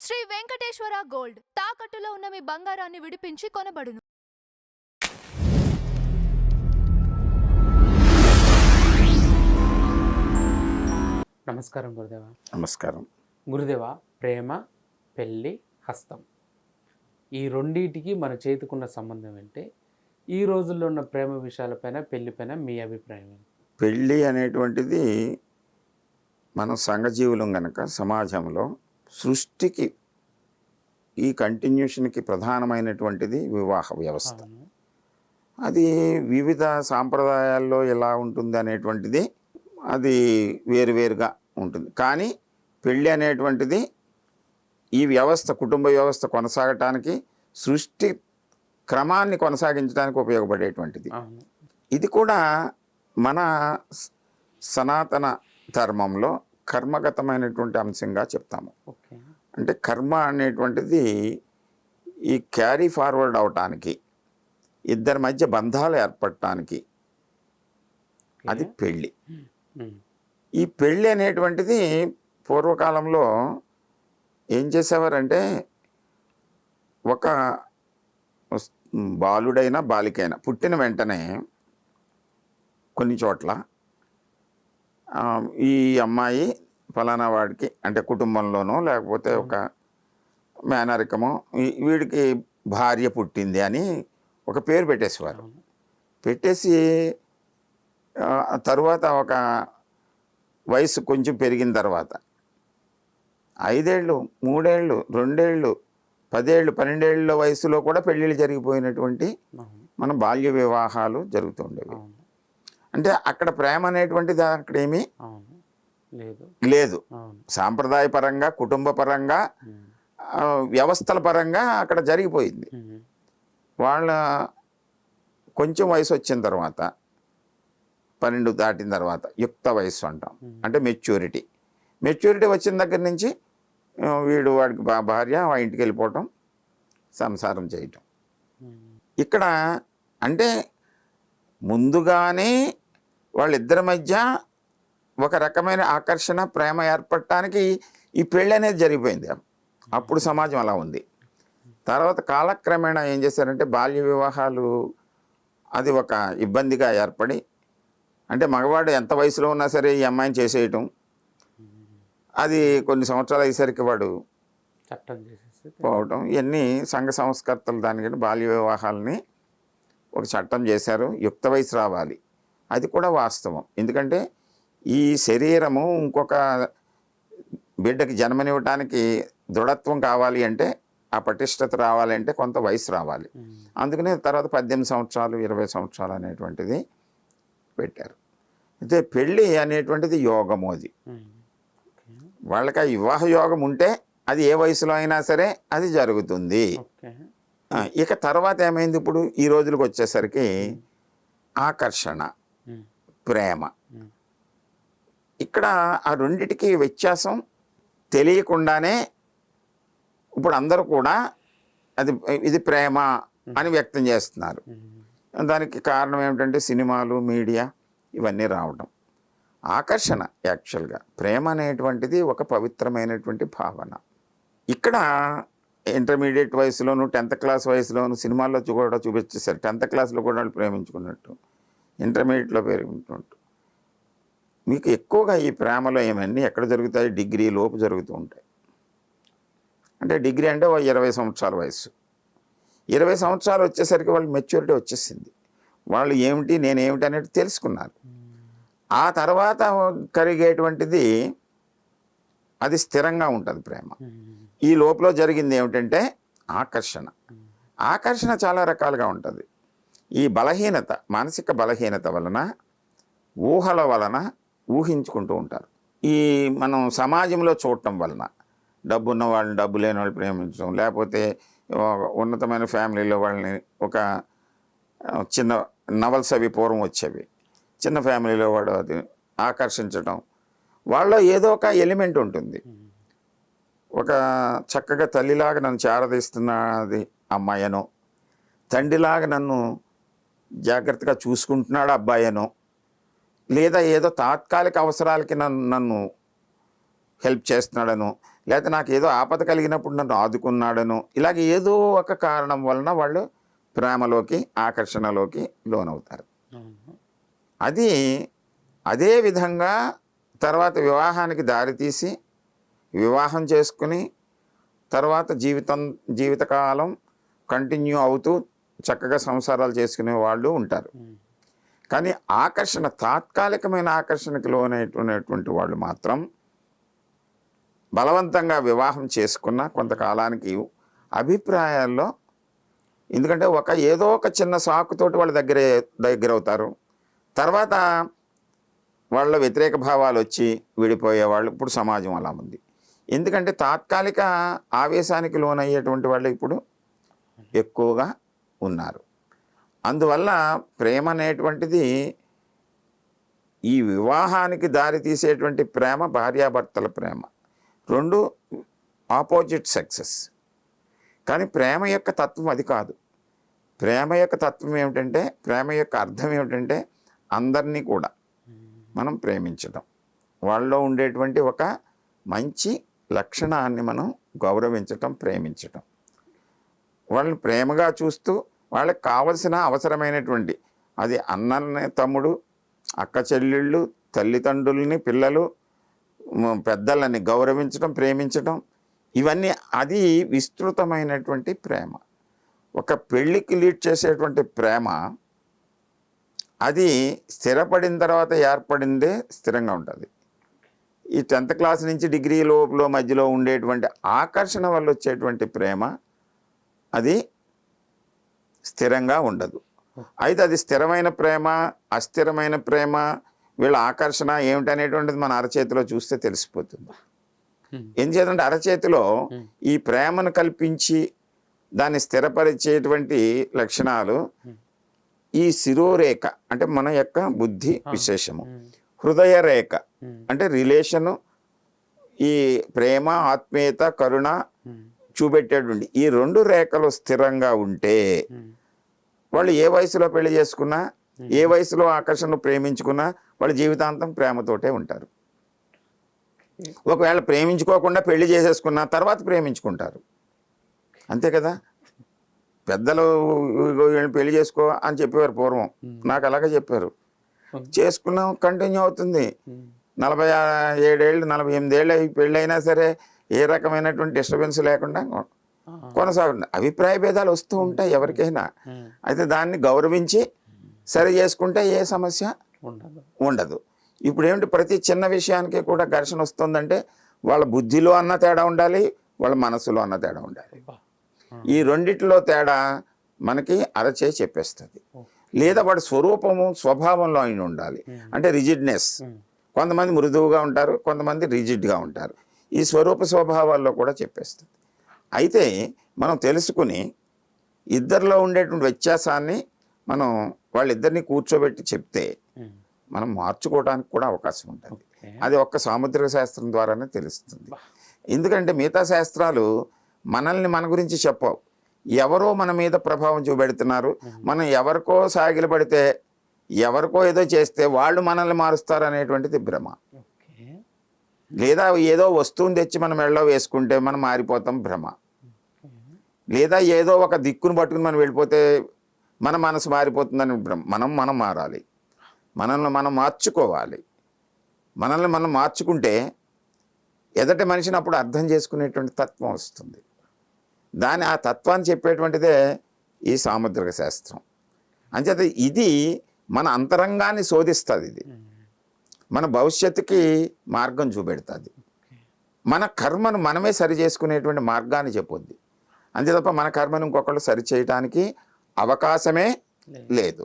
Shri Venkateswara gold తాకట్టులో ఉన్న మీ బంగారాన్ని విడిపించి కొనబడును. నమస్కారం గురుదేవ. నమస్కారం గురుదేవ, ప్రేమ, పెళ్ళి, హస్తం ఈ రెండింటికి మన చేతికున్న సంబంధం ఏంటి? ఈ రోజుల్లో ఉన్న ప్రేమ విషయాలపైన, పెళ్లిపైన మీ అభిప్రాయం ఏంటి? పెళ్ళి అనేటువంటిది మన సంఘజీవులం గనక సమాజంలో సృష్టికి ఈ కంటిన్యూషన్కి ప్రధానమైనటువంటిది వివాహ వ్యవస్థ. అది వివిధ సాంప్రదాయాల్లో ఎలా ఉంటుంది అనేటువంటిది అది వేరువేరుగా ఉంటుంది. కానీ పెళ్ళి అనేటువంటిది ఈ వ్యవస్థ, కుటుంబ వ్యవస్థ కొనసాగటానికి, సృష్టి క్రమాన్ని కొనసాగించడానికి ఉపయోగపడేటువంటిది. ఇది కూడా మన సనాతన ధర్మంలో కర్మగతమైనటువంటి అంశంగా చెప్తాము. అంటే కర్మ అనేటువంటిది ఈ క్యారీ ఫార్వర్డ్ అవటానికి, ఇద్దరి మధ్య బంధాలు ఏర్పడటానికి అది పెళ్ళి. ఈ పెళ్ళి అనేటువంటిది పూర్వకాలంలో ఏం చేసేవారంటే, ఒక బాలుడైనా బాలికైనా పుట్టిన వెంటనే కొన్ని చోట్ల ఈ అమ్మాయి ఫలానా వాడికి, అంటే కుటుంబంలోనో లేకపోతే ఒక మేనరికమో, వీడికి భార్య పుట్టింది అని ఒక పేరు పెట్టేసేవారు. పెట్టేసి తరువాత ఒక వయసు కొంచెం పెరిగిన తర్వాత 5 ఏళ్ళు, 3 ఏళ్ళు, 2 ఏళ్ళు, 10 ఏళ్ళు, 12 ఏళ్ళ వయసులో కూడా పెళ్ళిళ్ళు జరిగిపోయినటువంటి మన బాల్య వివాహాలు జరుగుతుండేవి. అంటే అక్కడ ప్రేమ అనేటువంటిది అక్కడేమీ లేదు. సాంప్రదాయపరంగా, కుటుంబ పరంగా, వ్యవస్థల పరంగా అక్కడ జరిగిపోయింది. వాళ్ళ కొంచెం వయసు వచ్చిన తర్వాత, 12 దాటిన తర్వాత యుక్త వయసు అంటాం, అంటే మెచ్యూరిటీ వచ్చిన దగ్గర నుంచి వీడు వాడికి భార్య ఆ ఇంటికి వెళ్ళిపోవటం, సంసారం చేయటం. ఇక్కడ అంటే ముందుగానే వాళ్ళిద్దరి మధ్య ఒక రకమైన ఆకర్షణ, ప్రేమ ఏర్పడటానికి ఈ పెళ్ళి అనేది జరిగిపోయింది. అప్పుడు సమాజం అలా ఉంది. తర్వాత కాలక్రమేణా ఏం చేశారంటే బాల్య వివాహాలు అది ఒక ఇబ్బందిగా ఏర్పడి, అంటే మగవాడు ఎంత వయసులో ఉన్నా సరే ఈ అమ్మాయిని చేసేయటం, అది కొన్ని సంవత్సరాలు అయ్యేసరికి వాడు చట్టం చేసేసి పోవటం, ఇవన్నీ సంఘ సంస్కర్తలు దానికంటే బాల్య వివాహాలని ఒక చట్టం చేశారు. యుక్త వయసు రావాలి, అది కూడా వాస్తవం. ఎందుకంటే ఈ శరీరము ఇంకొక బిడ్డకి జన్మనివ్వటానికి దృఢత్వం కావాలి అంటే, ఆ పటిష్టత రావాలి అంటే కొంత వయసు రావాలి. అందుకనే తర్వాత 18 సంవత్సరాలు, 20 సంవత్సరాలు అనేటువంటిది పెట్టారు. అయితే పెళ్ళి అనేటువంటిది యోగము. అది వాళ్ళకి ఆ వివాహ యోగం ఉంటే అది ఏ వయసులో అయినా సరే అది జరుగుతుంది. ఇక తర్వాత ఏమైంది, ఇప్పుడు ఈ రోజులకు వచ్చేసరికి ఆకర్షణ, ప్రేమ. ఇక్కడ ఆ రెండిటికి వ్యత్యాసం తెలియకుండానే ఇప్పుడు అందరూ కూడా ఇది ప్రేమ అని వ్యక్తం చేస్తున్నారు. దానికి కారణం ఏమిటంటే సినిమాలు, మీడియా ఇవన్నీ రావడం. ఆకర్షణ యాక్చువల్గా ప్రేమ అనేటువంటిది ఒక పవిత్రమైనటువంటి భావన. ఇక్కడ ఇంటర్మీడియట్ వయసులోను, 10th క్లాస్ వయసులోను సినిమాల్లో కూడా చూపించేశారు. 10th క్లాస్లో కూడా వాళ్ళు ప్రేమించుకున్నట్టు, ఇంటర్మీడియట్లో ప్రేమించుకున్నట్టు. మీకు ఎక్కువగా ఈ ప్రేమలో ఏమన్నీ ఎక్కడ జరుగుతాయి? డిగ్రీ లోపు జరుగుతూ ఉంటాయి. అంటే డిగ్రీ అంటే 20 సంవత్సరాల వయసు. 20 సంవత్సరాలు వచ్చేసరికి వాళ్ళు మెచ్యూరిటీ వచ్చేసింది. వాళ్ళు ఏమిటి, నేనేమిటి అనేది తెలుసుకున్నారు. ఆ తర్వాత కలిగేటువంటిది అది స్థిరంగా ఉంటుంది ప్రేమ. ఈ లోపల జరిగింది ఏమిటంటే ఆకర్షణ చాలా రకాలుగా ఉంటుంది. ఈ బలహీనత, మానసిక బలహీనత వలన, ఊహల వలన ఊహించుకుంటూ ఉంటారు. ఈ మనం సమాజంలో చూడటం వలన డబ్బున్న వాళ్ళని డబ్బు లేని వాళ్ళు ప్రేమించడం, లేకపోతే ఉన్నతమైన ఫ్యామిలీలో వాళ్ళని, ఒక చిన్న నవల్స్ అవి పూర్వం వచ్చేవి, చిన్న ఫ్యామిలీలో వాడు అది ఆకర్షించడం, వాళ్ళలో ఏదో ఒక ఎలిమెంట్ ఉంటుంది. ఒక చక్కగా తల్లిలాగా నన్ను చారదీస్తున్నది అమ్మాయనో, తండ్రిలాగా నన్ను జాగ్రత్తగా చూసుకుంటున్నాడు అబ్బాయనో, లేదా ఏదో తాత్కాలిక అవసరాలకి నన్ను హెల్ప్ చేస్తున్నాడనో, లేకపోతే నాకు ఏదో ఆపద కలిగినప్పుడు నన్ను ఆదుకున్నాడను, ఇలాగ ఏదో ఒక కారణం వలన వాళ్ళు ప్రేమలోకి, ఆకర్షణలోకి లోనవుతారు. అది అదే విధంగా తర్వాత వివాహానికి దారితీసి వివాహం చేసుకుని తర్వాత జీవితకాలం కంటిన్యూ అవుతూ చక్కగా సంసారాలు చేసుకునే వాళ్ళు ఉంటారు. కానీ ఆకర్షణ, తాత్కాలికమైన ఆకర్షణకి లోనైనటువంటి వాళ్ళు మాత్రం బలవంతంగా వివాహం చేసుకున్న కొంతకాలానికి అభిప్రాయాల్లో, ఎందుకంటే ఏదో ఒక చిన్న సాకుతోటి వాళ్ళ దగ్గరవుతారు. తర్వాత వాళ్ళ వ్యతిరేక భావాలు వచ్చి విడిపోయేవాళ్ళు ఇప్పుడు సమాజం అలా ఉంది. ఎందుకంటే తాత్కాలిక ఆవేశానికి లోనయ్యేటువంటి వాళ్ళు ఇప్పుడు ఎక్కువగా ఉన్నారు. అందువల్ల ప్రేమ అనేటువంటిది, ఈ వివాహానికి దారి తీసేటువంటి ప్రేమ భార్యాభర్తల ప్రేమ, రెండు ఆపోజిట్ సెక్సెస్. కానీ ప్రేమ యొక్క తత్వం అది కాదు. ప్రేమ యొక్క తత్వం ఏమిటంటే, ప్రేమ యొక్క అర్థం ఏమిటంటే అందరినీ కూడా మనం ప్రేమించడం, వాళ్ళలో ఉండేటువంటి ఒక మంచి లక్షణాన్ని మనం గౌరవించటం, ప్రేమించటం, వాళ్ళని ప్రేమగా చూస్తూ వాళ్ళకి కావలసిన అవసరమైనటువంటి, అది అన్నని తమ్ముడు, అక్క చెల్లెళ్ళు, తల్లిదండ్రులని, పిల్లలు, పెద్దలని గౌరవించడం, ప్రేమించడం, ఇవన్నీ అది విస్తృతమైనటువంటి ప్రేమ. ఒక పెళ్ళికి లీడ్ చేసేటువంటి ప్రేమ అది స్థిరపడిన తర్వాత ఏర్పడిందే స్థిరంగా ఉంటుంది. ఈ 10th క్లాస్ నుంచి డిగ్రీ లోపల మధ్యలో ఉండేటువంటి ఆకర్షణ వల్ల వచ్చేటువంటి ప్రేమ అది స్థిరంగా ఉండదు. అయితే అది స్థిరమైన ప్రేమ, అస్థిరమైన ప్రేమ, వీళ్ళ ఆకర్షణ ఏమిటనేటువంటిది మన అరచేతిలో చూస్తే తెలిసిపోతుంది. ఏం చేద్దంటే అరచేతిలో ఈ ప్రేమను కల్పించి దాన్ని స్థిరపరిచేటువంటి లక్షణాలు ఈ శిరోరేఖ అంటే మన యొక్క బుద్ధి విశేషము, హృదయ రేఖ అంటే రిలేషను, ఈ ప్రేమ, ఆత్మీయత, కరుణ చూపెట్టేటువంటి ఈ 2 రేఖలు స్థిరంగా ఉంటే వాళ్ళు ఏ వయసులో పెళ్లి చేసుకున్నా, ఏ వయసులో ఆకర్షణను ప్రేమించుకున్నా వాళ్ళు జీవితాంతం ప్రేమతోటే ఉంటారు. ఒకవేళ ప్రేమించుకోకుండా పెళ్లి చేసేసుకున్నా తర్వాత ప్రేమించుకుంటారు, అంతే కదా. పెద్దలు పెళ్లి చేసుకో అని చెప్పేవారు పూర్వం, నాకు అలాగే చెప్పారు. చేసుకున్నాం, కంటిన్యూ అవుతుంది. 47 ఏళ్ళు 48 ఏళ్ళు పెళ్ళి అయినా సరే ఏ రకమైనటువంటి డిస్టర్బెన్స్ లేకుండా కొనసాగుతుంది. అభిప్రాయ భేదాలు వస్తూ ఉంటాయి ఎవరికైనా, అయితే దాన్ని గౌరవించి సరి చేసుకుంటే ఏ సమస్య ఉండదు. ఇప్పుడు ఏమిటి, ప్రతి చిన్న విషయానికి కూడా ఘర్షణ వస్తుందంటే వాళ్ళ బుద్ధిలో అన్న తేడా ఉండాలి, వాళ్ళ మనసులో అన్న తేడా ఉండాలి. ఈ రెండిట్లో తేడా మనకి అరచే చెప్పేస్తుంది. లేదా వాడి స్వరూపము, స్వభావంలో అయిన ఉండాలి. అంటే రిజిడ్నెస్, కొంతమంది మృదువుగా ఉంటారు, కొంతమంది రిజిడ్గా ఉంటారు. ఈ స్వరూప స్వభావాల్లో కూడా చెప్పేస్తుంది. అయితే మనం తెలుసుకుని ఇద్దరిలో ఉండేటువంటి వ్యత్యాసాన్ని మనం వాళ్ళిద్దరిని కూర్చోబెట్టి చెప్తే మనం మార్చుకోవడానికి కూడా అవకాశం ఉంటుంది. అది ఒక్క సాముద్రిక శాస్త్రం ద్వారానే తెలుస్తుంది. ఎందుకంటే మిగతా శాస్త్రాలు మనల్ని మన గురించి చెప్పవు. ఎవరో మన మీద ప్రభావం చూపెడుతున్నారు, మనం ఎవరికో సాగిలపడితే, ఎవరికో ఏదో చేస్తే వాళ్ళు మనల్ని మారుస్తారు అనేటువంటిది భ్రమ. లేదా ఏదో వస్తువుని తెచ్చి మనం మెడలో వేసుకుంటే మనం మారిపోతాం, భ్రమ. లేదా ఏదో ఒక దిక్కును పట్టుకుని మనం వెళ్ళిపోతే మన మనసు మారిపోతుందని భ్రమ. మనం మారాలి, మనల్ని మనం మార్చుకోవాలి. మనల్ని మనం మార్చుకుంటే ఎదటి మనిషిని అప్పుడు అర్థం చేసుకునేటువంటి తత్వం వస్తుంది. ఆ తత్వాన్ని చెప్పేటువంటిదే ఈ సాముద్రిక శాస్త్రం. అంచేత ఇది మన అంతరంగాన్ని శోధిస్తుంది, ఇది మన భవిష్యత్తుకి మార్గం చూపెడుతుంది, మన కర్మను మనమే సరి చేసుకునేటువంటి మార్గాన్ని చెప్పొద్ది. అంతే తప్ప మన కర్మను ఇంకొకళ్ళు సరి చేయడానికి అవకాశమే లేదు.